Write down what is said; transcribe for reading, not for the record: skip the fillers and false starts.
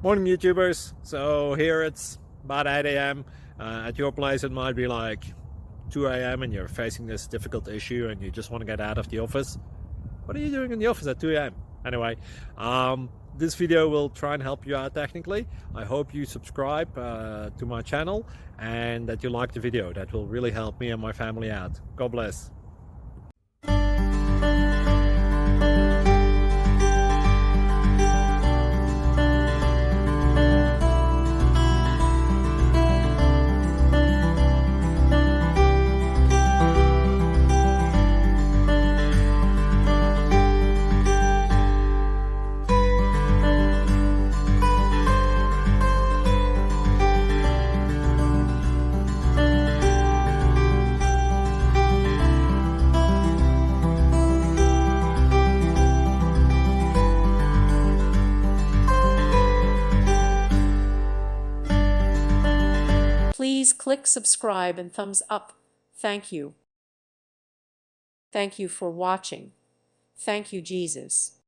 Morning, YouTubers. So here it's about 8 a.m. At your place, it might be like 2 a.m. and you're facing this difficult issue and you just want to get out of the office. What are you doing in the office at 2 a.m.? Anyway, this video will try and help you out technically. I hope you subscribe to my channel and that you like the video. That will really help me and my family out. God bless. Please click subscribe and thumbs up. Thank you. Thank you for watching. Thank you, Jesus.